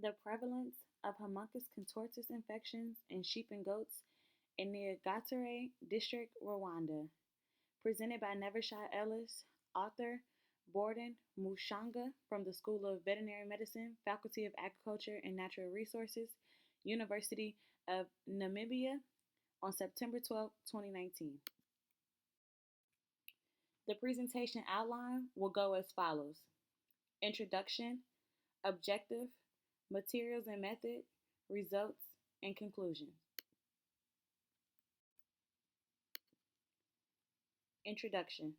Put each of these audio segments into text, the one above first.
The prevalence of Haemonchus contortus infections in sheep and goats in Nyagatare district, Rwanda. Presented by Nevershot Ellis, author Borden Mushanga from the School of Veterinary Medicine, Faculty of Agriculture and Natural Resources, University of Namibia, on September 12, 2019. The presentation outline will go as follows: introduction, objective, materials and method, results, and conclusions. Introduction.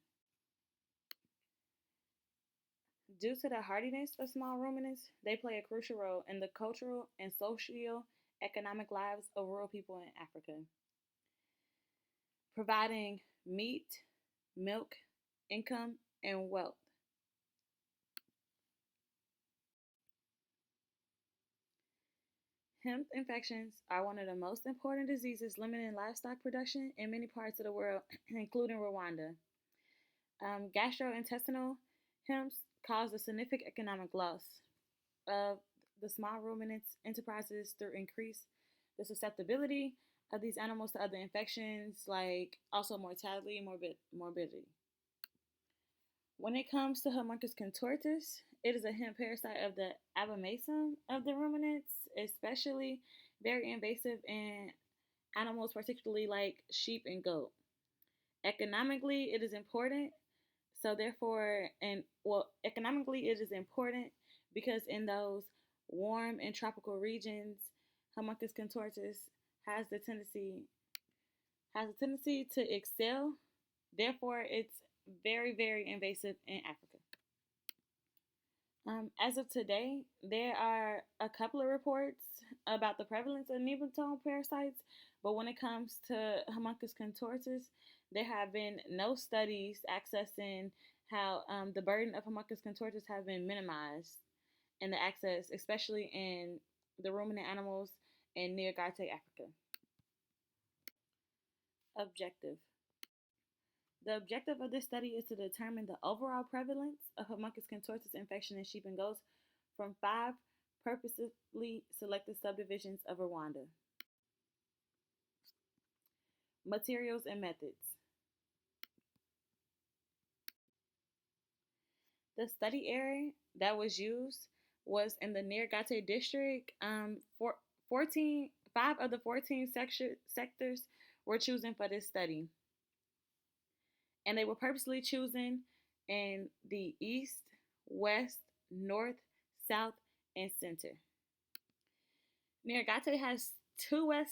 Due to the hardiness of small ruminants, they play a crucial role in the cultural and socio-economic lives of rural people in Africa, providing meat, milk, income, and wealth. Hemp infections are one of the most important diseases limiting livestock production in many parts of the world, including Rwanda. Gastrointestinal hemps cause a significant economic loss of the small ruminants enterprises through increase the susceptibility of these animals to other infections, like also mortality and morbidity. When it comes to Haemonchus contortus, it is a hemp parasite of the abomasum of the ruminants, especially very invasive in animals, particularly like sheep and goat. Economically, it is important. So therefore, economically, it is important because in those warm and tropical regions, Haemonchus contortus has the tendency to excel. Therefore, it's very, very invasive in Africa. As of today, there are a couple of reports about the prevalence of nematode parasites, but when it comes to Haemonchus contortus, there have been no studies accessing how the burden of Haemonchus contortus have been minimized in the access, especially in the ruminant animals in Nyagatare, Africa. Objective. The objective of this study is to determine the overall prevalence of Haemonchus contortus infection in sheep and goats from 5 purposefully selected subdivisions of Rwanda. Materials and methods. The study area that was used was in the Nyagatare district. 5 of the 14 sectors were chosen for this study, and they were purposely chosen in the east, west, north, south, and center. Nyagatare has two wet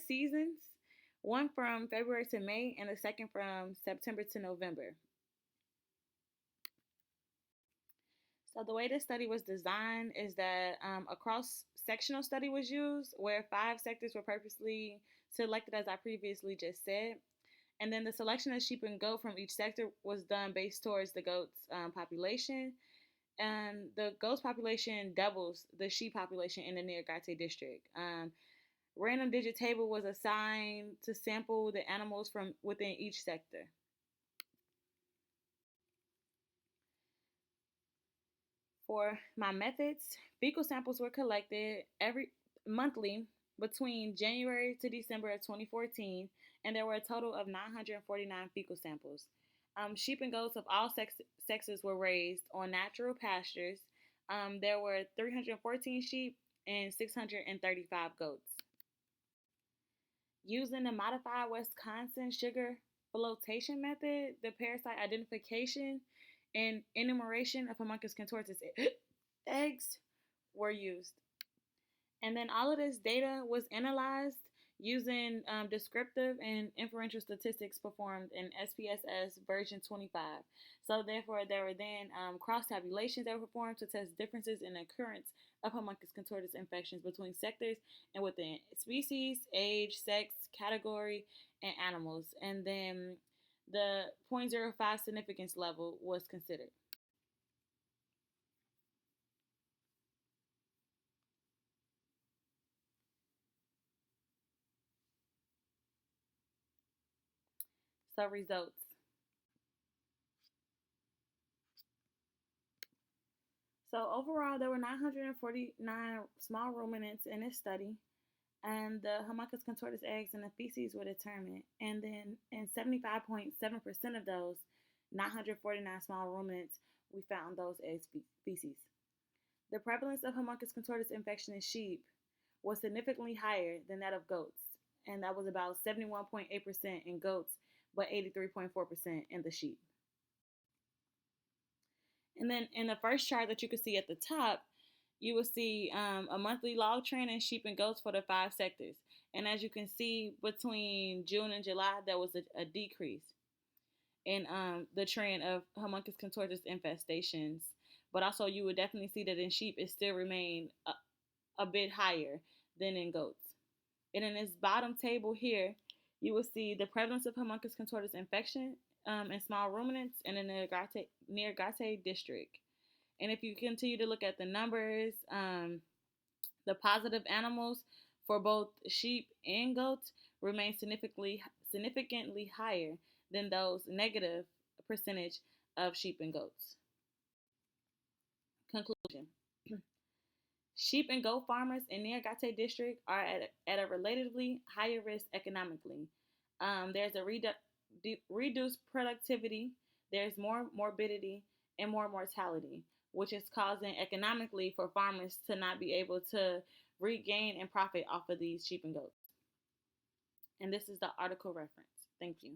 seasons, one from February to May and the second from September to November. So the way this study was designed is that a cross-sectional study was used where 5 sectors were purposely selected, as I previously just said. And then the selection of sheep and goat from each sector was done based towards the goat's population. And the goat's population doubles the sheep population in the Nyagatare district. Random digit table was assigned to sample the animals from within each sector. For my methods, fecal samples were collected every monthly between January to December of 2014, and there were a total of 949 fecal samples. Sheep and goats of all sexes were raised on natural pastures. There were 314 sheep and 635 goats. Using the modified Wisconsin sugar flotation method, the parasite identification and enumeration of Haemonchus contortus eggs were used. And then all of this data was analyzed using descriptive and inferential statistics performed in SPSS version 25. So therefore, there were then cross-tabulations that were performed to test differences in the occurrence of Haemonchus contortus infections between sectors and within species, age, sex, category, and animals. And then the 0.05 significance level was considered. So results. So overall, there were 949 small ruminants in this study, and the Haemonchus contortus eggs and the feces were determined. And then in 75.7% of those 949 small ruminants, we found those eggs feces. The prevalence of Haemonchus contortus infection in sheep was significantly higher than that of goats, and that was about 71.8% in goats, but 83.4% in the sheep. And then in the first chart that you can see at the top, you will see a monthly log trend in sheep and goats for the 5 sectors. And as you can see, between June and July, there was a decrease in the trend of Haemonchus contortus infestations. But also, you would definitely see that in sheep, it still remained a bit higher than in goats. And in this bottom table here, you will see the prevalence of Haemonchus contortus infection in small ruminants and in the Nyagatare district. And if you continue to look at the numbers, the positive animals for both sheep and goats remain significantly higher than those negative percentage of sheep and goats. Conclusion. Sheep and goat farmers in Nyagatare district are at a relatively higher risk economically. There's a reduced productivity, there's more morbidity, and more mortality, which is causing economically for farmers to not be able to regain and profit off of these sheep and goats. And this is the article reference. Thank you.